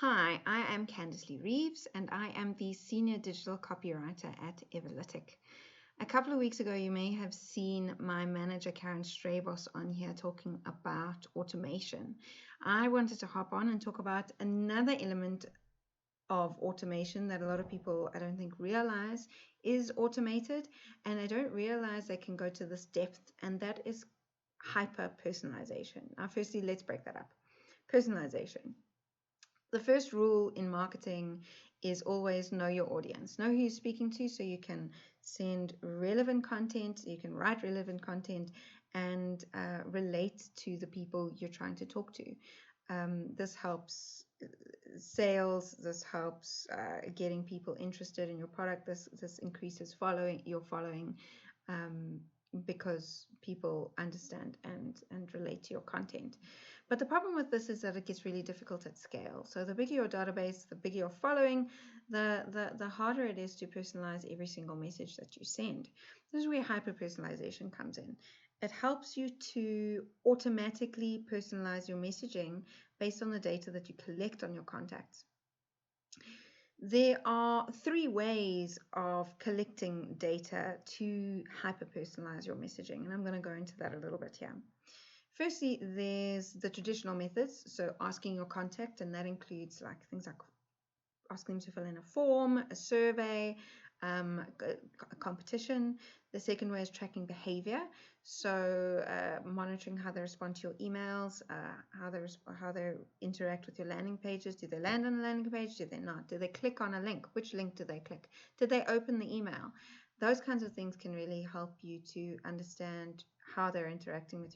Hi, I am Candice Lee Reeves, and I am the Senior Digital Copywriter at Everlytic. A couple of weeks ago, you may have seen my manager, Karen Strabos, on here talking about automation. I wanted to hop on and talk about another element of automation that a lot of people, I don't think, realize is automated, and I don't realize they can go to this depth, and that is hyper-personalization. Now, firstly, let's break that up. Personalization. The first rule in marketing is always know your audience. Know who you're speaking to so you can send relevant content, you can write relevant content, and relate to the people you're trying to talk to. This helps sales, this helps getting people interested in your product, this increases your following, because people understand and relate to your content. But the problem with this is that it gets really difficult at scale. So the bigger your database, the bigger your following, the harder it is to personalize every single message that you send. This is where hyper-personalization comes in. It helps you to automatically personalize your messaging based on the data that you collect on your contacts. There are three ways of collecting data to hyper-personalize your messaging, and I'm going to go into that a little bit here. Firstly, there's the traditional methods, so asking your contact, and that includes things like asking them to fill in a form, a survey, a competition. The second way is tracking behavior, so monitoring how they respond to your emails, how they interact with your landing pages. Do they land on a landing page? Do they not? Do they click on a link? Which link do they click? Did they open the email? Those kinds of things can really help you to understand how they're interacting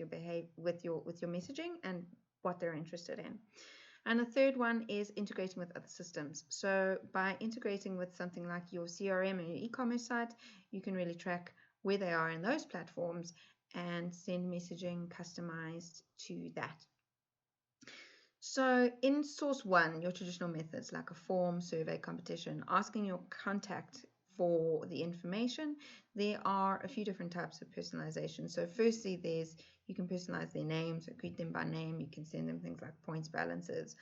with your messaging and what they're interested in. And the third one is integrating with other systems. So by integrating with something like your CRM and your e-commerce site, you can really track where they are in those platforms and send messaging customized to that. So in source one, your traditional methods like a form, survey, competition, asking your contact for the information, there are a few different types of personalization. So firstly, you can personalize their names, so greet them by name. You can send them things like points, balances,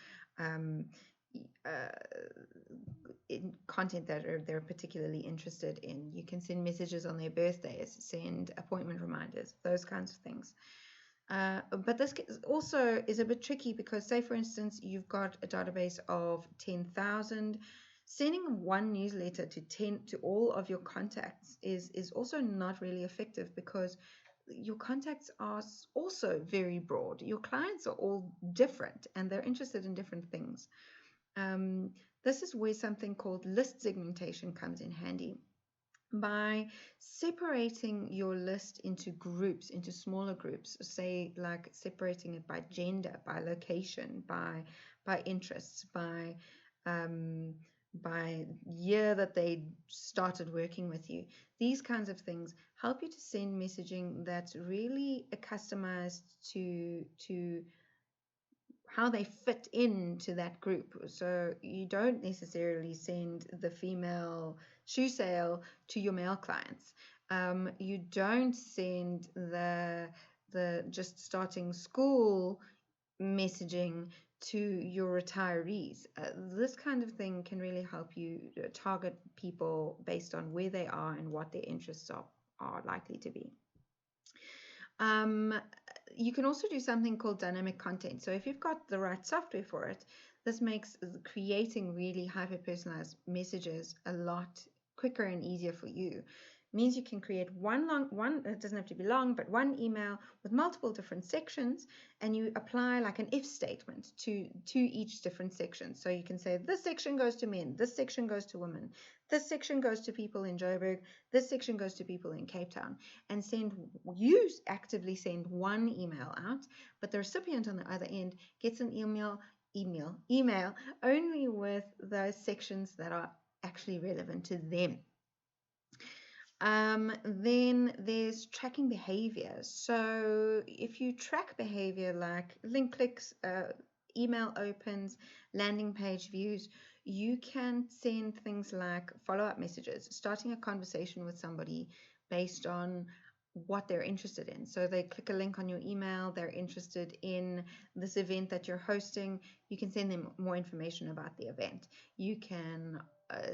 content that they're particularly interested in. You can send messages on their birthdays, send appointment reminders, those kinds of things. But this also is a bit tricky because, say, for instance, you've got a database of 10,000. Sending one newsletter to all of your contacts is also not really effective because your contacts are also very broad. Your clients are all different and they're interested in different things. This is where something called list segmentation comes in handy. By separating your list into groups, into smaller groups, say like separating it by gender, by location, by interests, by year that they started working with you. These kinds of things help you to send messaging that's really customized to how they fit into that group. So you don't necessarily send the female shoe sale to your male clients. You don't send the just starting school messaging to your retirees. This kind of thing can really help you target people based on where they are and what their interests are likely to be. You can also do something called dynamic content. So if you've got the right software for it, this makes creating really hyper-personalized messages a lot quicker and easier for you. It means you can create it doesn't have to be long, but one email with multiple different sections, and you apply like an if statement to each different section. So you can say this section goes to men, this section goes to women, this section goes to people in Joburg, this section goes to people in Cape Town, and you actively send one email out, but the recipient on the other end gets an email only with those sections that are actually relevant to them. Then there's tracking behavior. So if you track behavior like link clicks, email opens, landing page views, you can send things like follow-up messages, starting a conversation with somebody based on what they're interested in. So they click a link on your email, they're interested in this event that you're hosting. You can send them more information about the event. You can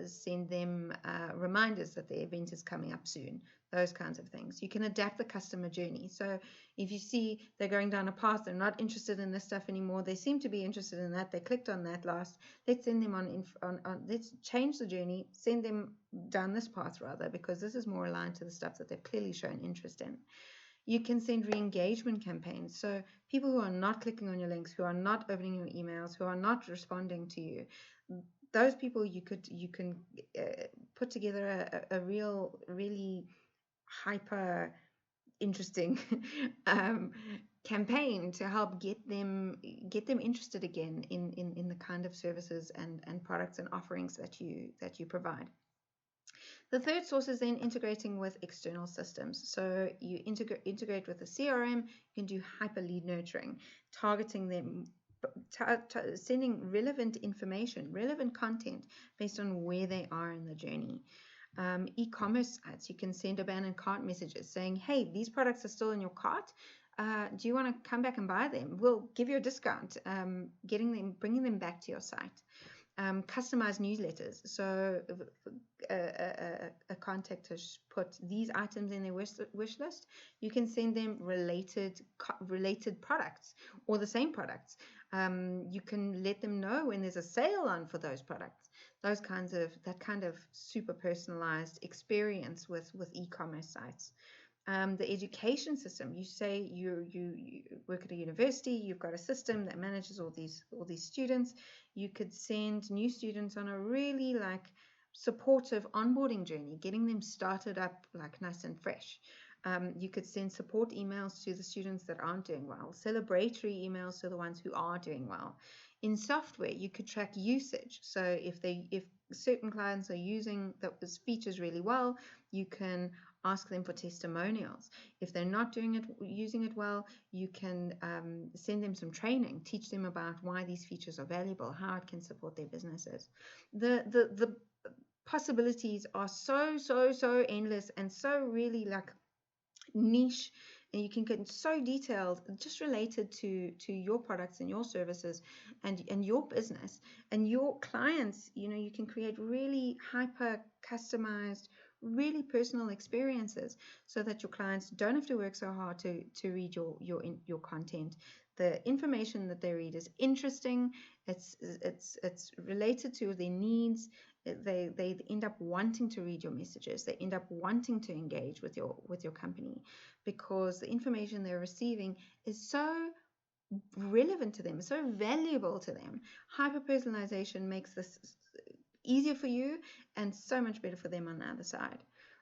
send them reminders that the event is coming up soon, those kinds of things. You can adapt the customer journey. So if you see they're going down a path, they're not interested in this stuff anymore, they seem to be interested in that, they clicked on that last, let's send them on let's change the journey, send them down this path rather, because this is more aligned to the stuff that they've clearly shown interest in. You can send re-engagement campaigns. So people who are not clicking on your links, who are not opening your emails, who are not responding to you, those people you can put together a really hyper interesting campaign to help get them interested again in the kind of services and products and offerings that you provide. The third source is then integrating with external systems. So you integrate with a CRM, you can do hyper lead nurturing, targeting them, sending relevant information, relevant content based on where they are in the journey. E-commerce sites, you can send abandoned cart messages saying, hey, these products are still in your cart. Do you want to come back and buy them? We'll give you a discount, bringing them back to your site. Customized newsletters. So a contact has put these items in their wish list. You can send them related products or the same products. You can let them know when there's a sale on for those products. That kind of super personalized experience with e-commerce sites. The education system. You say you work at a university, you've got a system that manages all these students. You could send new students on a really supportive onboarding journey, getting them started up nice and fresh. You could send support emails to the students that aren't doing well, celebratory emails to the ones who are doing well. In software, you could track usage. So if certain clients are using those features really well, you can ask them for testimonials. If they're not using it well, you can send them some training, teach them about why these features are valuable, how it can support their businesses. The possibilities are so endless and so really niche, and you can get so detailed, just related to your products and your services and your business and your clients. You can create really hyper customized, really personal experiences so that your clients don't have to work so hard to read your content. The information that they read is interesting, it's related to their needs. They end up wanting to read your messages. They end up wanting to engage with your company because the information they're receiving is so relevant to them, so valuable to them. Hyper-personalization makes this easier for you and so much better for them on the other side.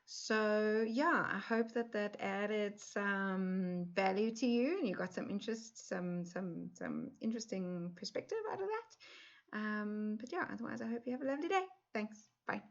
So yeah, I hope that added some value to you and you got some interest, some interesting perspective out of that. But yeah, otherwise I hope you have a lovely day. Thanks. Bye.